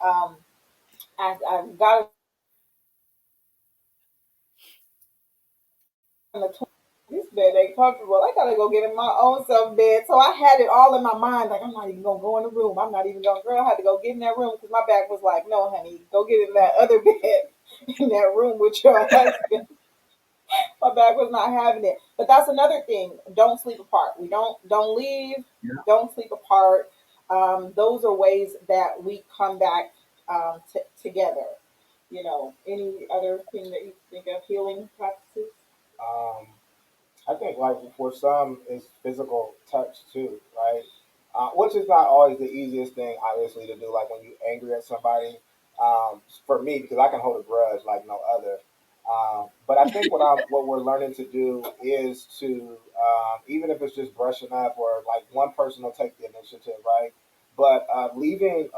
I got in the this bed ain't comfortable. I gotta go get in my own self bed. So I had it all in my mind, like I'm not even gonna go in the room. I'm not even gonna. Girl, I had to go get in that room because my back was like, no, honey, go get in that other bed in that room with your husband. My back was not having it. But that's another thing. Don't sleep apart. We don't leave. Yeah. Don't sleep apart. Those are ways that we come back together. Any other thing that you think of healing practices? Um, I think like for some it's physical touch too, right? Which is not always the easiest thing, obviously, to do. Like when you're angry at somebody, for me, because I can hold a grudge like no other. But I think what we're learning to do is to even if it's just brushing up or like one person will take the initiative, right? But leaving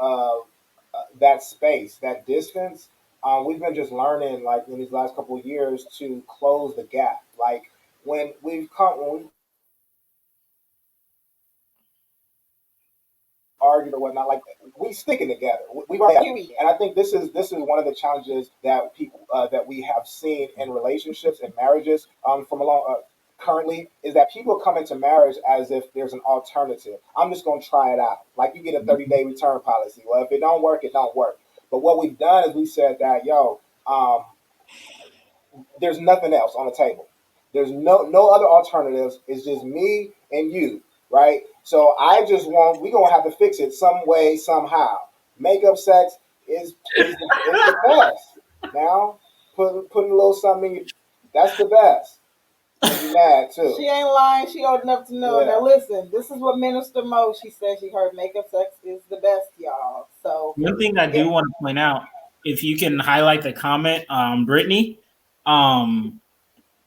that space, that distance, we've been just learning like in these last couple of years to close the gap. Like when we argued or whatnot, like we sticking together. We are, and I think this is one of the challenges that people that we have seen in relationships and marriages from a long. Currently, is that people come into marriage as if there's an alternative. I'm just going to try it out. Like you get a 30-day return policy. Well, if it don't work, it don't work. But what we've done is we said that, um, there's nothing else on the table. There's no other alternatives. It's just me and you, right? So I just want we gonna have to fix it some way somehow. Makeup sex is the best. Now put a little something in you. That's the best. And you mad too. She ain't lying. She old enough to know. Yeah. Now listen, this is what Minister Mo. She said she heard makeup sex is the best, y'all. So One thing I do want to point out, if you can highlight the comment, Brittany,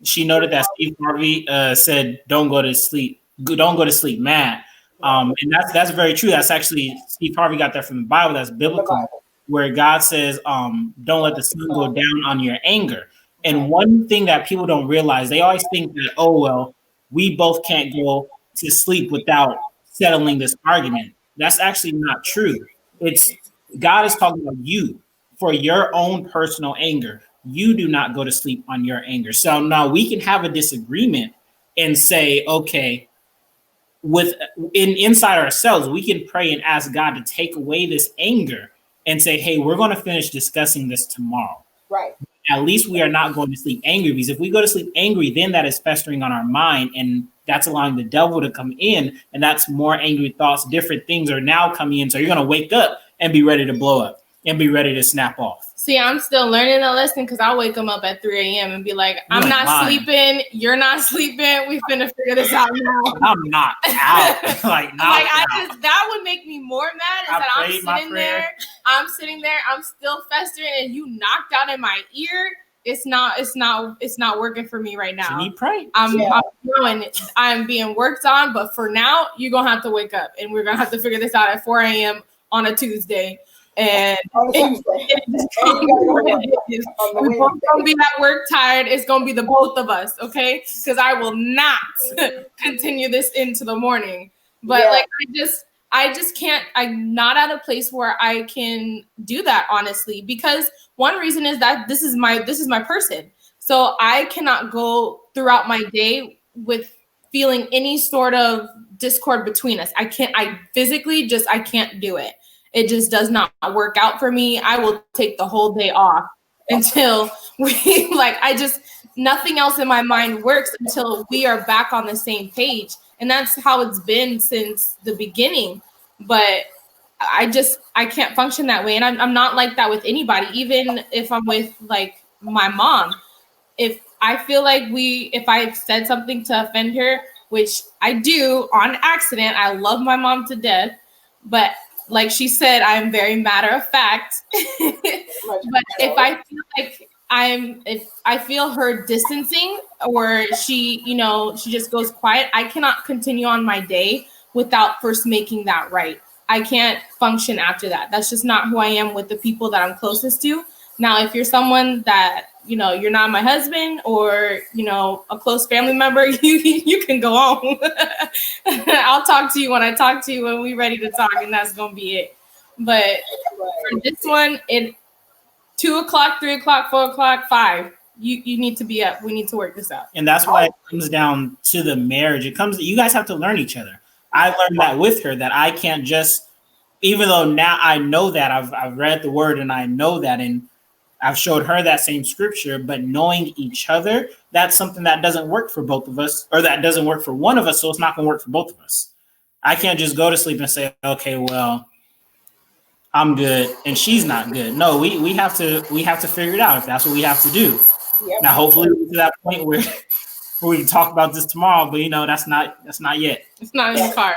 she noted that Steve Harvey said, "Don't go to sleep. Don't go to sleep, Matt." And that's very true. That's actually Steve Harvey got that from the Bible. That's biblical, where God says, "Don't let the sun go down on your anger." And one thing that people don't realize, they always think that, oh well, we both can't go to sleep without settling this argument. That's actually not true. It's God is talking about you for your own personal anger. You do not go to sleep on your anger. So now we can have a disagreement and say, okay, inside ourselves, we can pray and ask God to take away this anger and say, hey, we're going to finish discussing this tomorrow. Right. At least we are not going to sleep angry, because if we go to sleep angry, then that is festering on our mind, and that's allowing the devil to come in, and that's more angry thoughts. Different things are now coming in. So you're going to wake up and be ready to blow up and be ready to snap off. See, I'm still learning the lesson because I'll wake them up at 3 a.m. and be like, I'm not sleeping. You're not sleeping. We finna figure this out now. I'm knocked out. That would make me more mad. I'm sitting there. I'm still festering, and you knocked out in my ear. It's not working for me right now. You need pray. I'm being worked on, but for now, you're gonna have to wake up, and we're gonna have to figure this out at 4 a.m. on a Tuesday. And we're both gonna be at work tired. It's gonna be the both of us, okay? Because I will not continue this into the morning. But I just can't. I'm not at a place where I can do that, honestly, because one reason is that this is my person. So I cannot go throughout my day with feeling any sort of discord between us. I can't. I can't do it. It just does not work out for me. I will take the whole day off until nothing else in my mind works until we are back on the same page. And that's how it's been since the beginning. But I can't function that way. And I'm not like that with anybody, even if I'm with like my mom. If I feel like if I've said something to offend her, which I do on accident, I love my mom to death, but like she said, I'm very matter of fact. But if I feel her distancing, or she just goes quiet, I cannot continue on my day without first making that right. I can't function after that. That's just not who I am with the people that I'm closest to. Now, if you're someone that, you're not my husband or, a close family member, you can go on. I'll talk to you when I talk to you when we're ready to talk, and that's going to be it. But for this one, 2 o'clock, 3 o'clock, 4 o'clock, 5, you need to be up. We need to work this out. And that's why it comes down to the marriage. You guys have to learn each other. I learned that with her, that I can't just, even though now I know that I've read the word and I know that, and I've showed her that same scripture, but knowing each other, that's something that doesn't work for both of us, or that doesn't work for one of us. So it's not going to work for both of us. I can't just go to sleep and say, okay, well, I'm good, and she's not good. No, we have to figure it out if that's what we have to do. Yep. Now, hopefully, we get to that point where we can talk about this tomorrow. But that's not yet. It's not in the car.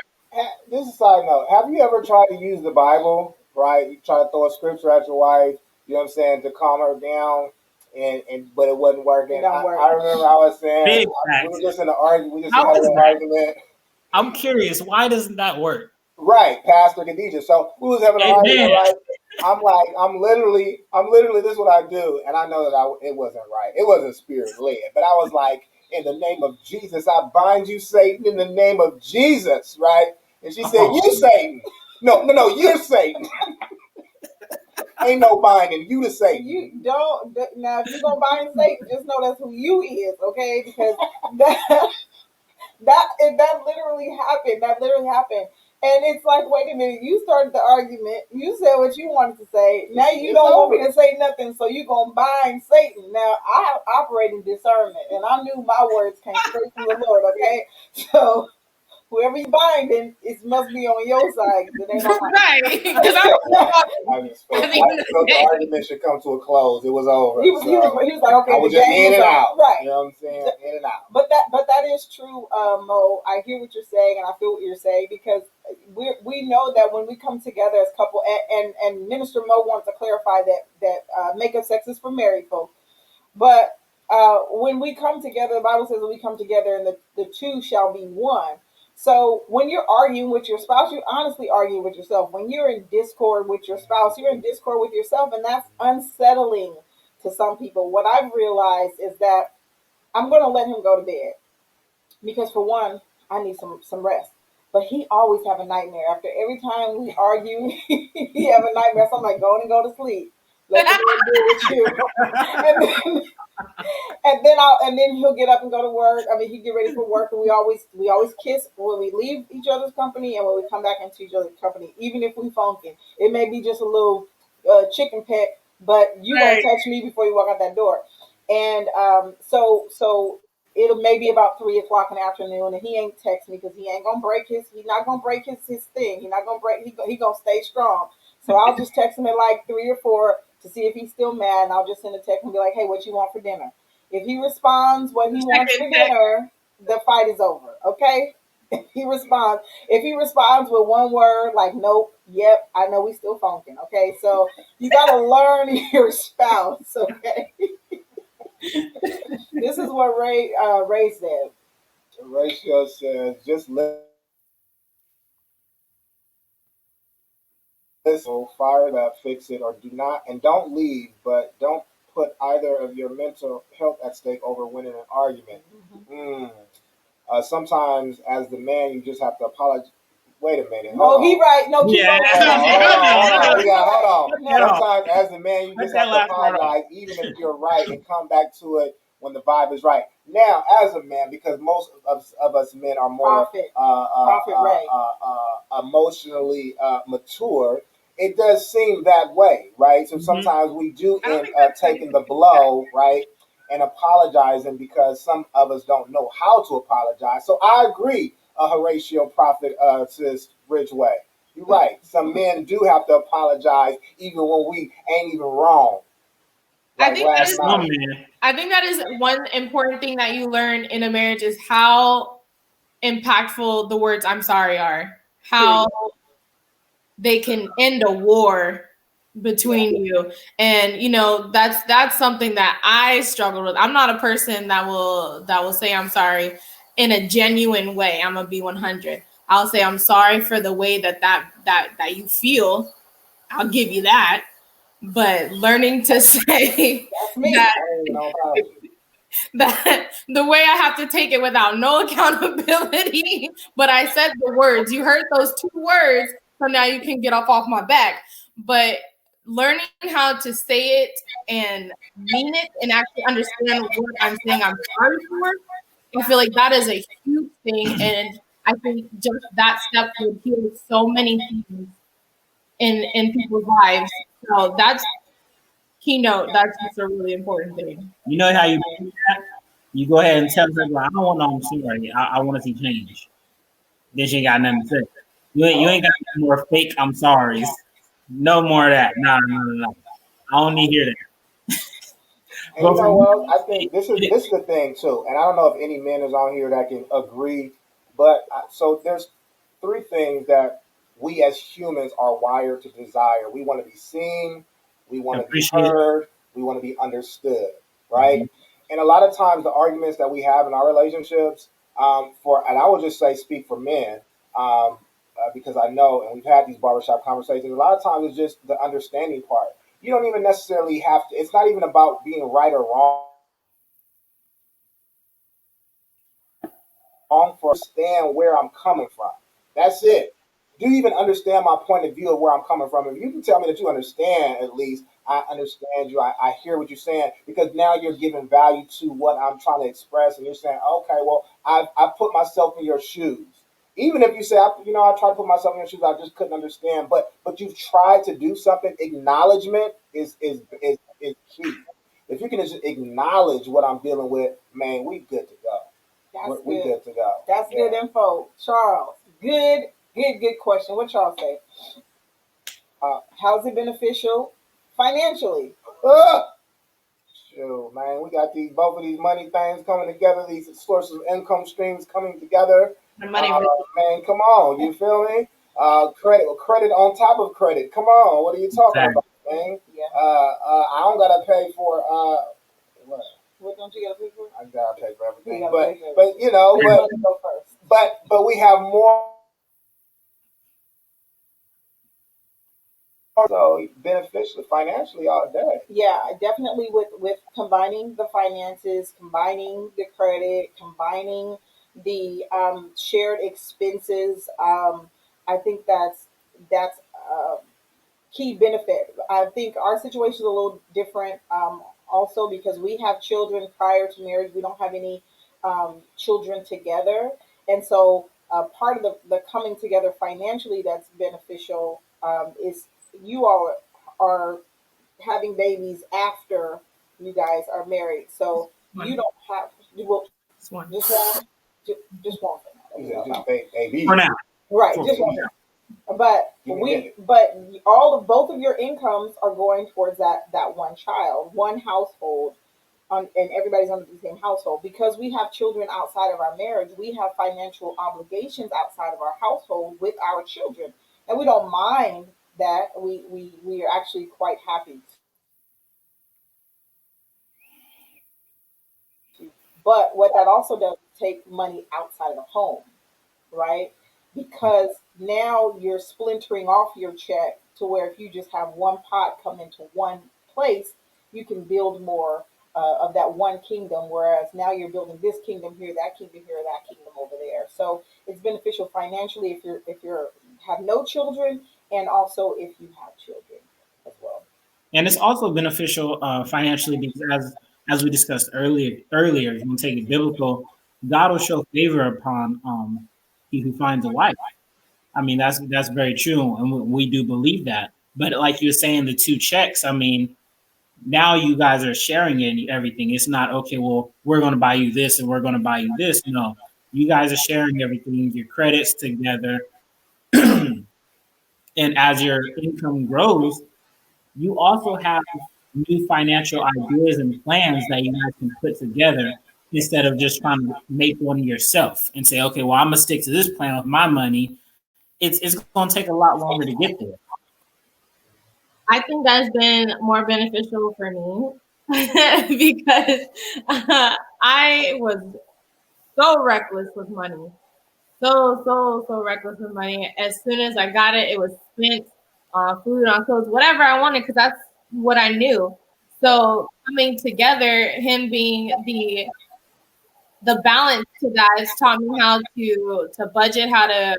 This is a side note. Have you ever tried to use the Bible, right? You try to throw a scripture at your wife, you know what I'm saying, to calm her down, and but it wasn't working. I remember I was saying, we were just in an argument. We just had an argument. I'm curious, why doesn't that work? Right, Pastor Kdgrier. So we was having an argument, right? I'm like, I'm literally, this is what I do. And I know that it wasn't right. It wasn't spirit led. But I was like, in the name of Jesus, I bind you, Satan, in the name of Jesus, right? And she said, you Satan. No, you're Satan. Ain't no binding. You the Satan. You don't. Now, if you're going to bind Satan, just know that's who you is, okay? Because that literally happened. That literally happened. And it's like, wait a minute, you started the argument. You said what you wanted to say. Now you don't want me to say nothing, so you're going to bind Satan. Now, I operate in discernment, and I knew my words came straight from the Lord, okay? So whoever you binding, it must be on your side. Right. Because the argument should come to a close. It was over. He was like, okay, I was just in and out. Right. You know what I'm saying? In and out. But that is true, Mo. I hear what you're saying, and I feel what you're saying, because we know that when we come together as couple, and Minister Mo wants to clarify that makeup sex is for married folks, but when we come together, the Bible says that we come together and the two shall be one. So when you're arguing with your spouse, you honestly argue with yourself. When you're in discord with your spouse, you're in discord with yourself, and that's unsettling to some people. What I've realized is that I'm going to let him go to bed because, for one, I need some rest. But he always have a nightmare. After every time we argue, he have a nightmare. So I'm like, go to sleep. Let me deal with you. And then he'll get up and go to work. I mean, he get ready for work, and we always kiss when we leave each other's company and when we come back into each other's company. Even if we funkin', it may be just a little chicken peck, but you gonna touch me before you walk out that door. And so it'll maybe about 3:00 in the afternoon, and he ain't text me because he's not gonna break his thing. He gonna stay strong. So I'll just text him at like 3 or 4 to see if he's still mad, and I'll just send a text and be like, hey, what you want for dinner? If he responds what he wants for dinner, the fight is over, okay? If he responds with one word, like, nope, yep, I know we still funking, okay? So you got to learn your spouse, okay? This is what Ray said. Horatio says, just listen, fire it up, fix it, or don't leave, but don't put either of your mental health at stake over winning an argument. Sometimes, as the man, you just have to apologize. Wait a minute. He right. No, keep hold on. No. Sometimes, as the man, you just have to apologize, even if you're right, and come back to it when the vibe is right. Now, as a man, because most of us men are more emotionally mature, it does seem that way, right? So sometimes we do end up taking the blow, right, and apologizing because some of us don't know how to apologize. So I agree, Horatio Prophet, sis Ridgeway. You're right. Some men do have to apologize even when we ain't even wrong. I think that is one important thing that you learn in a marriage is how impactful the words "I'm sorry" are. How they can end a war between you. And that's something that I struggle with. I'm not a person that will say I'm sorry in a genuine way. I'm gonna be 100. I'll say I'm sorry for the way that you feel. I'll give you that. But learning to say that the way I have to take it without no accountability, but I said the words. You heard those 2 words, so now you can get off my back. But learning how to say it and mean it and actually understand what I'm saying I'm sorry for, I feel like that is a huge thing. And I think just that step would heal so many things in people's lives. So that's keynote. That's just a really important thing. You know how you do that? You go ahead and tell her, I don't want no I'm sorry. I want to see change. Then she ain't got nothing to say. You ain't got no more fake I'm sorries. No more of that. No. I don't need to hear that. And But you for know me, what? I think this is the thing too, and I don't know if any men is on here that can agree, but so there's three things that we as humans are wired to desire. We want to be seen, we want to be appreciate it. heard, we want to be understood, right? Mhm. And a lot of times the arguments that we have in our relationships, and I will just say speak for men, because I know, and we've had these barbershop conversations. A lot of times it's just the understanding part. You don't even necessarily have to. It's not even about being right or wrong for understand where I'm coming from. That's it. Do you even understand my point of view of where I'm coming from? If you can tell me that you understand, at least I understand you. I hear what you're saying, because now you're giving value to what I'm trying to express, and you're saying, okay, well, I put myself in your shoes. Even if you say, I tried to put myself in your shoes, I just couldn't understand. But you've tried to do something. Acknowledgement is key. If you can just acknowledge what I'm dealing with, man, we good to go. We good to go. That's good info. Charles, good question. What y'all say? How's it beneficial financially? Ah, shoot, man, we got these both of these money things coming together. These sources of income streams coming together. The money. Man, come on, you feel me? Credit on top of credit. Come on, what are you talking Exactly. about, man? Yeah. I don't gotta pay for what? What don't you gotta pay for? I gotta pay for everything, You gotta but pay for but you know, Your money go first. but we have more. So beneficially, financially, all day. Yeah, definitely with combining the finances, combining the credit, combining the shared expenses. I think that's key benefit. I think our situation is a little different, also because we have children prior to marriage. We don't have any children together, and so part of the coming together financially that's beneficial is you all are having babies after you guys are married. So you don't have you will just one, just one for now. He That's said, all. just baby. For now. Right, For just one. now. But You can get it. all of both of your incomes are going towards that one child, one household, and everybody's under the same household. Because we have children outside of our marriage, we have financial obligations outside of our household with our children, and we don't mind that. We are actually quite happy. But what that also does is take money outside of the home, right? Because now you're splintering off your check to where if you just have one pot come into one place, you can build more of that one kingdom. Whereas now you're building this kingdom here, that kingdom over there. So it's beneficial financially if you're have no children, and also if you have children as well. And it's also beneficial financially because, as we discussed earlier, if you want to take it biblical, God will show favor upon he who finds a wife. I mean, that's very true, and we do believe that. But like you're saying, the two checks. I mean, now you guys are sharing everything. It's not okay. Well, we're going to buy you this, and we're going to buy you this. No, you guys are sharing everything. Your credits together, and as your income grows, you also have new financial ideas and plans that you guys can put together instead of just trying to make one yourself and say, okay, well, I'm gonna stick to this plan with my money. It's gonna take a lot longer to get there. I think that's been more beneficial for me because I was so reckless with money. So reckless with money. As soon as I got it, it was spent on food, on clothes, whatever I wanted, because that's what I knew. So coming together, him being the balance to that, has taught me how to budget, how to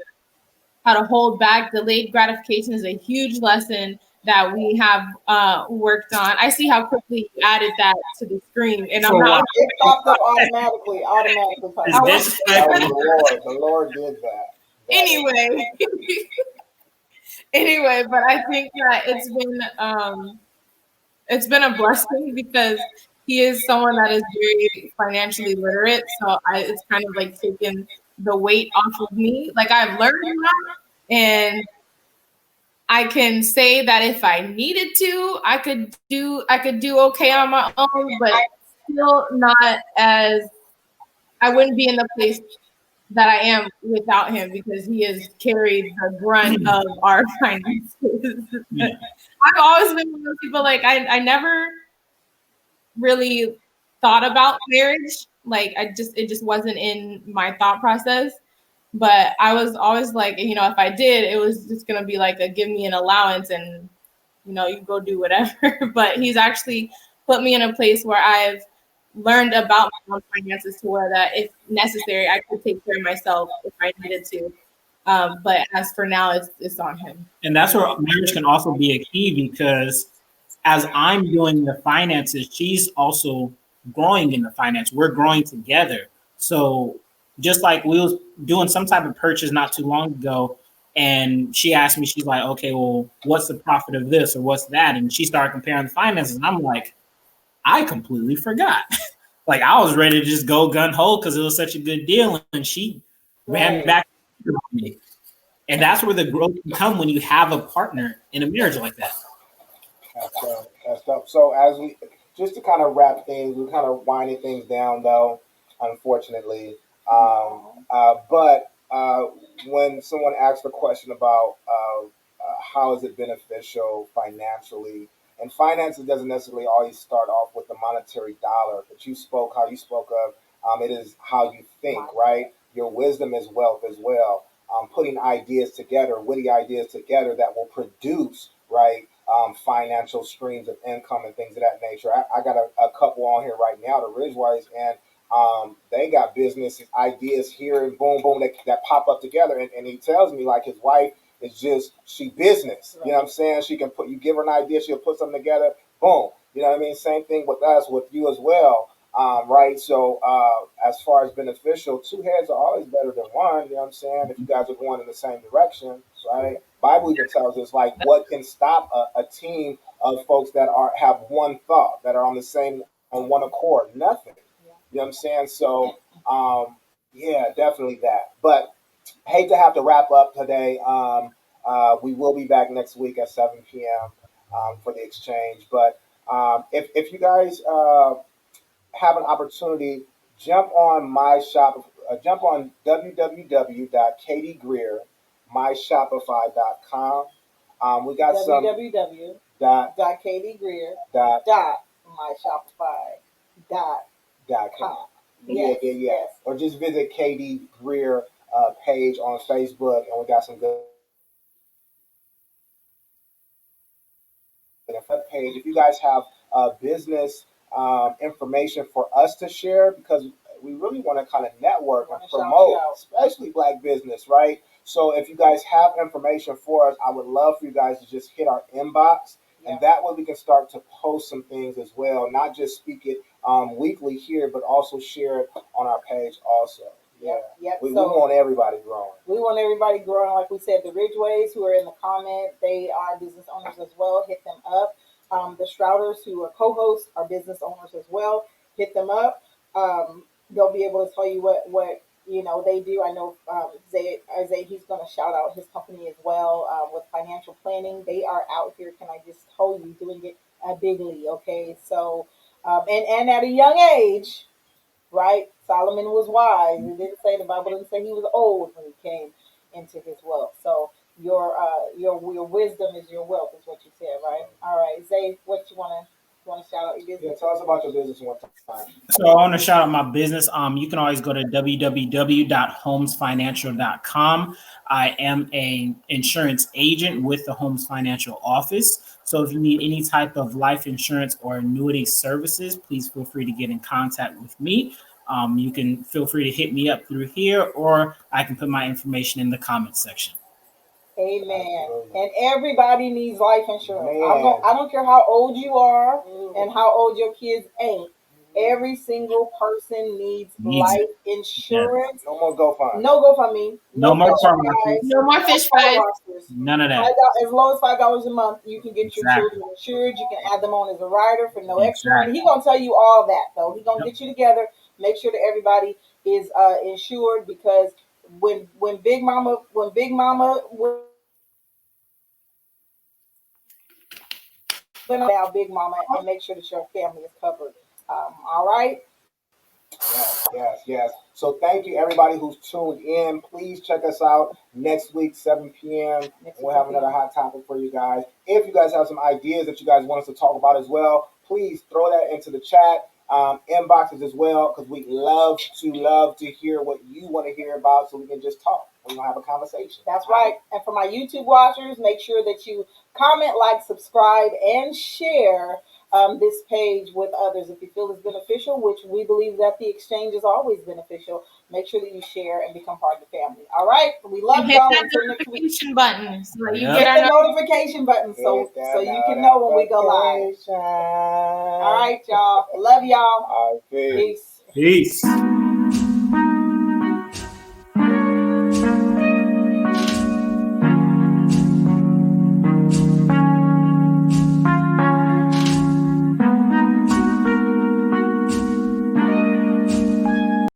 hold back. Delayed gratification is a huge lesson that we have worked on. I see how quickly you added that to the screen, and I'm For not. what? It popped up automatically. It's I was That was disrespectful. the Lord. The Lord did that. anyway. Anyway, but I think that it's been a blessing because he is someone that is very financially literate. So it's kind of like taken the weight off of me. Like I've learned a lot, and I can say that if I needed to, I could do okay on my own, but still not as I wouldn't be in the place that I am without him because he has carried the brunt of our finances. Yeah. I've always been one of those people like I never really thought about marriage. Like it just wasn't in my thought process. But I was always like, you know, if I did, it was just gonna be like a give me an allowance and you know, you go do whatever. But he's actually put me in a place where I've learned about my own finances to where that if necessary, I could take care of myself if I needed to. But as for now, it's on him. And that's where marriage can also be a key because as I'm doing the finances, she's also growing in the finance. We're growing together. So just like we was doing some type of purchase not too long ago, and she asked me, she's like, okay, well, what's the profit of this or what's that? And she started comparing the finances, and I'm like, I completely forgot. Like I was ready to just go gun ho because it was such a good deal, and she ran back to me. And that's where the growth can come when you have a partner in a marriage like that. That's up. So as we just to kind of wrap things, we're kind of winding things down though, unfortunately. But when someone asks the question about how is it beneficial financially, and finances doesn't necessarily always start off with the monetary dollar, but you spoke how you spoke of it is how you think, right? Your wisdom is wealth as well. Putting ideas together, witty ideas together that will produce, right, financial streams of income and things of that nature. I got a couple on here right now, the Ridgeways, and they got business ideas here and boom, boom, that pop up together. And he tells me like his wife is just, she business. You know what I'm saying? She can put, you give her an idea, she'll put something together, boom. You know what I mean? Same thing with us, with you as well. Right. So, as far as beneficial, two heads are always better than one. You know what I'm saying? If you guys are going in the same direction, right? Bible even tells us like what can stop a team of folks that have one thought, that are on the same, on one accord. Nothing. You know what I'm saying? So, yeah, definitely that. But hate to have to wrap up today. We will be back next week at 7 p.m. For the exchange. But if you guys have an opportunity, jump on my shop, jump on www.kdgrier.myshopify.com. We got some www.kdgrier.myshopify.com. Yeah. Yes. Or just visit KD Greer page on Facebook, and we got some good page. If you guys have business information for us to share, because we really want to kind of network and promote, especially Black business, right? So if you guys have information for us, I would love for you guys to just hit our inbox, and that way we can start to post some things as well, not just speak it weekly here, but also share it on our page also. Yeah. Yep. We want everybody growing. We want everybody growing. Like we said, the Ridgeways who are in the comment, they are business owners as well. Hit them up. The Strouders who are co-hosts are business owners as well. Hit them up. They'll be able to tell you what you know they do. I know Zay, he's going to shout out his company as well with financial planning. They are out here. Can I just tell you, doing it bigly? Okay, so and at a young age, right? Solomon was wise. It didn't say, the Bible didn't say he was old when he came into his wealth. So your wisdom is your wealth, is what you said, right? All right, Zay, what you want to shout out your business? Yeah, tell us about your business one time. So I want to shout out my business. You can always go to www.homesfinancial.com. I am a insurance agent with the Homes Financial office. So if you need any type of life insurance or annuity services, please feel free to get in contact with me. You can feel free to hit me up through here, or I can put my information in the comments section. Amen. And everybody needs life insurance. I don't care how old you are and how old your kids ain't. Every single person needs life insurance. No more GoFundMe. No GoFundMe. No more car washes. No more fish fries. None of that. As low as $5 a month, you can get your children insured. You can add them on as a rider for no extra money. He's gonna tell you all that though. He's gonna get you together, make sure that everybody is insured, because when Big Mama now, Big Mama, and make sure that your family is covered. All right. Yes. So thank you everybody who's tuned in. Please check us out next week, 7 p.m. We'll have another hot topic for you guys. If you guys have some ideas that you guys want us to talk about as well, please throw that into the chat inboxes as well, because we love to hear what you want to hear about, so we can just talk. We're gonna have a conversation. That's right. And for my YouTube watchers, make sure that you comment, like, subscribe, and share this page with others if you feel it's beneficial, which we believe that the exchange is always beneficial. Make sure that you share and become part of the family. All right, we love hit y'all. that Until next week. notification button so that you Hit get the our notification button so you can know when we go live. All right, y'all. Love y'all. All right, peace. Peace. Peace.